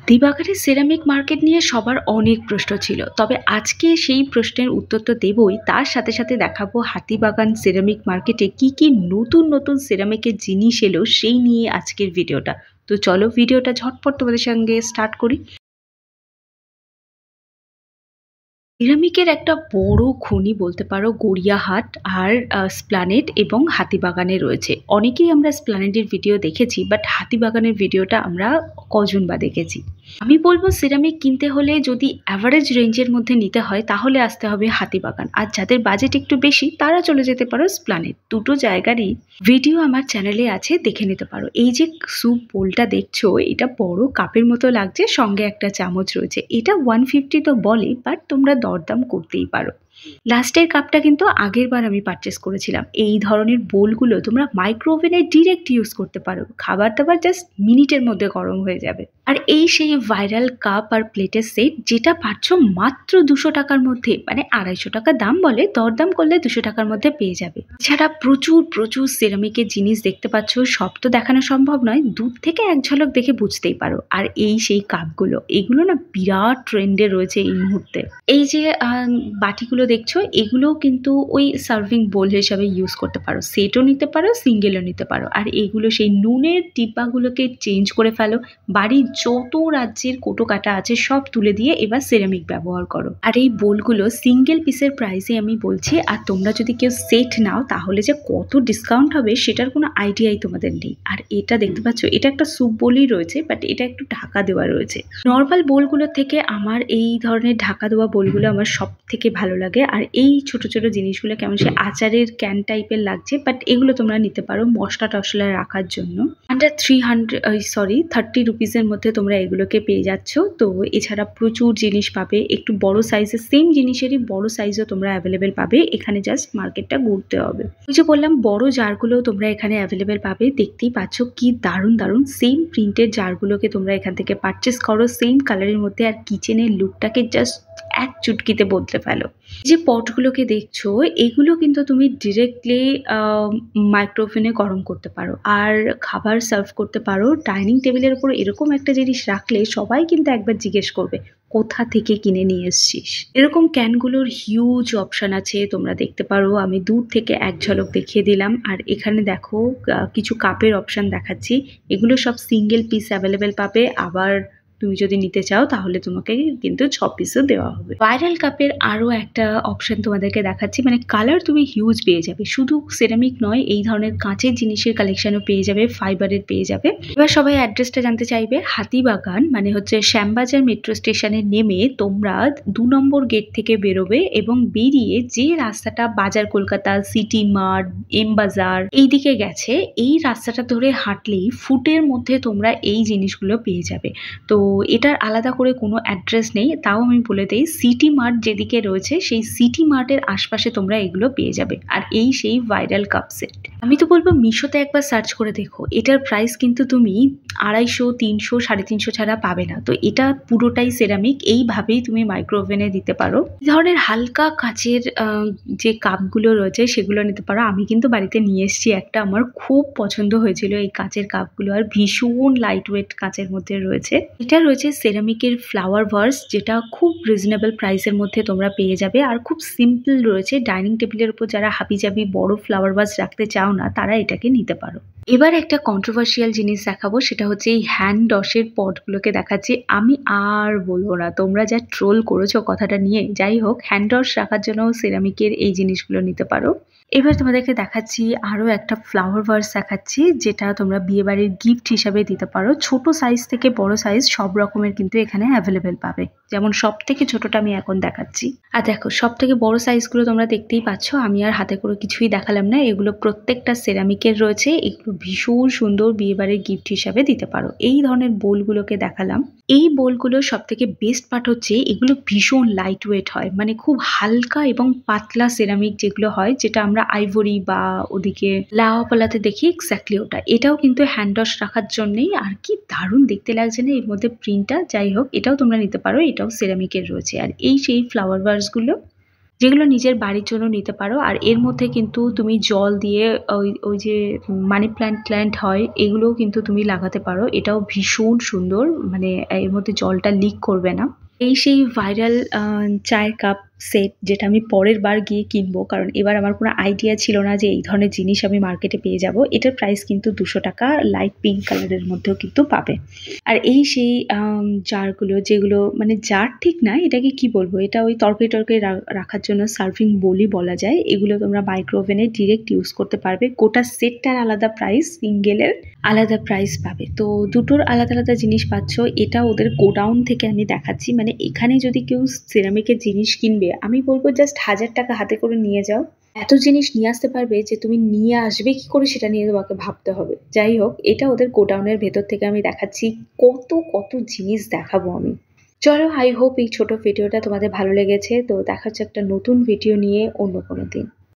হাতিবাগানের ceramic market নিয়ে সবার অনেক প্রশ্ন ছিল, তবে আজকে সেই প্রশ্নের উত্তর তো দেবই, তার সাথে সাথে দেখাবো হাতিবাগান সিরামিক মার্কেটে কি কি নতুন নতুন সিরামিকের জিনিস এলো সেই নিয়ে আজকের ভিডিওটা। তো চলো ভিডিওটা ঝটপট তোমাদের সঙ্গে স্টার্ট করি। সিরামিকের একটা বড় খনি বলতে পারো গড়িয়াহাট আর স্প্লানেড এবং হাতিবাগানে রয়েছে। অনেকেই আমরা স্প্লানেডের ভিডিও দেখেছি, বাট হাতিবাগানের ভিডিওটা আমরা কজন বা দেখেছি। আমি বলবো সিরামিক কিনতে হলে যদি অ্যাভারেজ রেঞ্জের মধ্যে নিতে হয় তাহলে আসতে হবে হাতিবাগান, আর যাদের বাজেট একটু বেশি তারা চলে যেতে পারো স্প্লানেড। দুটো জায়গারই ভিডিও আমার চ্যানেলে আছে, দেখে নিতে পারো। এই যে স্যুপ বোলটা দেখছো, এটা বড় কাপের মতো লাগছে, সঙ্গে একটা চামচ রয়েছে। এটা 150 তো বলে, বাট তোমরা দরদাম করতেই পারো। লাস্টের কাপটা কিন্তু আগের বার আমি পারচেস করেছিলাম। এই ধরনের বোলগুলো তোমরা মাইক্রোওভেনে ডিরেক্ট ইউজ করতে পারো, খাবার দাবার জাস্ট মিনিটের মধ্যে গরম হয়ে যাবে। আর এই সেই ভাইরাল কাপ আর প্লেটের সেট, যেটা পাচ্ছ মাত্র 200 টাকার মধ্যে, মানে 250 টাকা দাম বলে, দরদাম করলে 200 টাকার মধ্যে পেয়ে যাবে। এছাড়া প্রচুর প্রচুর সিরামিকের জিনিস দেখতে পাচ্ছ, সব তো দেখানো সম্ভব নয়, দূর থেকে এক ঝলক দেখে বুঝতেই পারো। আর এই সেই কাপগুলো, এগুলো না বিরাট ট্রেন্ডে রয়েছে এই মুহূর্তে। এই যে বাটিগুলো দেখছো, এগুলোও কিন্তু ওই সার্ভিং বোল হিসাবে ইউজ করতে পারো, সেটও নিতে পারো, সিঙ্গেলও নিতে পারো। আর এইগুলো সেই নুনের ডিব্বাগুলোকে চেঞ্জ করে ফেলো, বাড়ির যত রাজ্যের কোটো কাটা আছে সব তুলে দিয়ে এবার সিরামিক ব্যবহার করো। আর এই বোলগুলো সিঙ্গেল পিসের প্রাইসে আমি বলছি, আর তোমরা যদি কেউ সেট নাও তাহলে যে কত ডিসকাউন্ট হবে সেটার কোনো আইডিয়াই তোমাদের নেই। আর এটা দেখতে পাচ্ছ, এটা একটা স্যুপ বোলই রয়েছে, বাট এটা একটু ঢাকা দেওয়া রয়েছে। নর্মাল বোলগুলোর থেকে আমার এই ধরনের ঢাকা দেওয়া বোলগুলো আমার সব থেকে ভালো লাগে। আর এই ছোট ছোট জিনিসগুলো কেমন সে আচারের ক্যান টাইপের লাগছে, বাট এগুলো তোমরা নিতে পারো মশলা টশলা রাখার জন্য। আন্ডার 30 রুপিসের মধ্যে তোমরা এগুলোকে পেয়ে যাচ্ছ। তো এছাড়া প্রচুর জিনিস পাবে, একটু বড় সাইজের সেম জিনিসেরই বড় সাইজও তোমরা অ্যাভেলেবেল পাবে। এখানে জাস্ট মার্কেটটা ঘুরতে হবে। ওই যে বললাম, বড় জারগুলো তোমরা এখানে অ্যাভেলেবেল পাবে। দেখতেই পাচ্ছ কি দারুণ দারুণ সেম প্রিন্টের জারগুলোকে তোমরা এখান থেকে পারচেস করো, সেম কালারের মধ্যে। আর কিচেনের লুকটাকে জাস্ট এক চুটকিতে বদলে ফেলো। যে পটগুলোকে দেখছো, এগুলো কিন্তু তুমি ডিরেক্টলি মাইক্রোওভেনে গরম করতে পারো আর খাবার সার্ভ করতে পারো। ডাইনিং টেবিলের উপর এরকম একটা জিনিস রাখলে সবাই কিন্তু একবার জিজ্ঞেস করবে কোথা থেকে কিনে নিয়ে এসছিস। এরকম ক্যানগুলোর হিউজ অপশান আছে, তোমরা দেখতে পারো। আমি দূর থেকে এক ঝলক দেখিয়ে দিলাম। আর এখানে দেখো কিছু কাপের অপশান দেখাচ্ছি, এগুলো সব সিঙ্গেল পিস অ্যাভেলেবেল পাবে। আবার তুমি যদি নিতে চাও তাহলে তোমাকে কিন্তু 6 পিসও দেওয়া হবে। ভাইরাল কাপের আরও একটা অপশন তোমাদেরকে দেখাচ্ছি, মানে কালার তুমি হিউজ পেয়ে যাবে। শুধু সিরামিক নয়, এই ধরনের কাঁচের জিনিসের কালেকশনও পেয়ে যাবে, ফাইবারের পেয়ে যাবে। এবার সবাই অ্যাড্রেসটা জানতে চাইবে। হাতিবাগান মানে হচ্ছে শ্যামবাজার মেট্রো স্টেশনে নেমে তোমরা 2 নম্বর গেট থেকে বেরোবে এবং বেরিয়ে যে রাস্তাটা বাজার কলকাতা, সিটি মার্ট, এম বাজার এই দিকে গেছে, এই রাস্তাটা ধরে হাঁটলেই ফুটের মধ্যে তোমরা এই জিনিসগুলো পেয়ে যাবে। তো এটার আলাদা করে কোনো অ্যাড্রেস নেই, তাও আমি বলে দিই, সিটি মার্ট যেদিকে রয়েছে সেই সিটি মার্টের আশপাশে তোমরা এগুলো পেয়ে যাবে। আর এই সেই ভাইরাল কাপ সেট, আমি তো বলবো মিশোতে একবার সার্চ করে দেখো। এটার প্রাইস কিন্তু তুমি 250, 300, 350 ছাড়া পাবে না। তো এটা পুরোটাই সেরামিক, এইভাবেই তুমি মাইক্রোওভেনে দিতে পারো। এই ধরনের হালকা কাচের যে কাপগুলো রয়েছে সেগুলো নিতে পারো। আমি কিন্তু বাড়িতে নিয়ে এসেছি একটা, আমার খুব পছন্দ হয়েছিল এই কাচের কাপগুলো, আর ভীষণ লাইট ওয়েট কাচের মধ্যে রয়েছে। এটা রয়েছে সেরামিকের ফ্লাওয়ার ভার্স, যেটা খুব রিজনেবল প্রাইসের মধ্যে তোমরা পেয়ে যাবে। আর খুব সিম্পল রয়েছে, ডাইনিং টেবিলের উপর যারা হাবিজাবি বড় ফ্লাওয়ার ভার্স রাখতে চাও না তারা এটাকে নিতে পারো। এবার একটা কন্ট্রোভার্সিয়াল জিনিস দেখাবো, সেটা হচ্ছে এই হ্যান্ড ওয়াশের পটগুলোকে দেখাচ্ছি। আমি আর বলবো না, তোমরা যা ট্রোল করেছো কথাটা নিয়ে। যাই হোক, হ্যান্ড ওয়াশ রাখার জন্য সিরামিকের এই জিনিসগুলো নিতে পারো। এবার তোমাদেরকে দেখাচ্ছি আরও একটা ফ্লাওয়ার ভার্স দেখাচ্ছি, যেটা তোমরা বিয়েবাড়ির গিফট হিসাবে দিতে পারো। ছোট সাইজ থেকে বড় সাইজ সব রকমের কিন্তু এখানে অ্যাভেলেবেল পাবে। যেমন সব থেকে ছোটটা আমি এখন দেখাচ্ছি, আর দেখো সব থেকে বড় সাইজগুলো তোমরা দেখতেই পাচ্ছ। আমি আর হাতে করে কিছুই দেখালাম না, এগুলো প্রত্যেকটা সেরামিকের রয়েছে। এগুলো ভীষণ সুন্দর, বিয়েবাড়ির গিফট হিসাবে দিতে পারো। এই ধরনের বোলগুলোকে দেখালাম। এই বোলগুলোর সব থেকে বেস্ট পার্ট হচ্ছে এগুলো ভীষণ লাইট ওয়েট হয়, মানে খুব হালকা এবং পাতলা সেরামিক যেগুলো হয়, যেটা আমরা আইভরি বা ওদিকে লাওয়াপালাতে দেখি, এক্স্যাক্টলি ওটা। এটাও কিন্তু হ্যান্ড ওয়াশ রাখার জন্যই। আর কি দারুণ দেখতে লাগছে না এর মধ্যে প্রিন্টটা। যাই হোক, এটাও তোমরা নিতে পারো, এটাও সেরামিকের রয়েছে। আর এই সেই ফ্লাওয়ার ভার্সগুলো যেগুলো নিজের বাড়ির জন্য নিতে পারো। আর এর মধ্যে কিন্তু তুমি জল দিয়ে ওই যে মানি প্ল্যান্ট হয় এগুলোও কিন্তু তুমি লাগাতে পারো। এটাও ভীষণ সুন্দর, মানে এর মধ্যে জলটা লিক করবে না। এই সেই ভাইরাল চায়ের কাপ সেট যেটা আমি পরের বার গিয়ে কিনবো, কারণ এবার আমার কোনো আইডিয়া ছিল না যে এই ধরনের জিনিস আমি মার্কেটে পেয়ে যাব। এটার প্রাইস কিন্তু 200 টাকা, লাইট পিঙ্ক কালারের মধ্যেও কিন্তু পাবে। আর এই সেই জারগুলো, যেগুলো মানে জার ঠিক না, এটাকে কি বলবো, এটা ওই তরকারি টরকারি রাখার জন্য সার্ভিং বোলই বলা যায়। এগুলো তোমরা মাইক্রো ওভেনে ডিরেক্ট ইউজ করতে পারবে। গোটা সেটটার আলাদা প্রাইস, সিঙ্গেলের আলাদা প্রাইস পাবে। তো দুটোর আলাদা আলাদা জিনিস পাচ্ছ। এটা ওদের গোডাউন থেকে আমি দেখাচ্ছি, মানে এখানে যদি কেউ সিরামিকের জিনিস কিনবে আমি বলবো জাস্ট 1000 টাকা হাতে করে নিয়ে যাও। এত জিনিস নিয়ে আসতে পারবে যে তুমি নিয়ে আসবে কি করে সেটা নিয়ে তোমাকে ভাবতে হবে। যাই হোক, এটা ওদের গোডাউনের ভেতর থেকে আমি দেখাচ্ছি। কত কত জিনিস দেখাবো আমি। চলো, আই হোপ এই ছোট ভিডিওটা তোমাদের ভালো লেগেছে। তো দেখা হচ্ছে একটা নতুন ভিডিও নিয়ে অন্য কোনো দিন।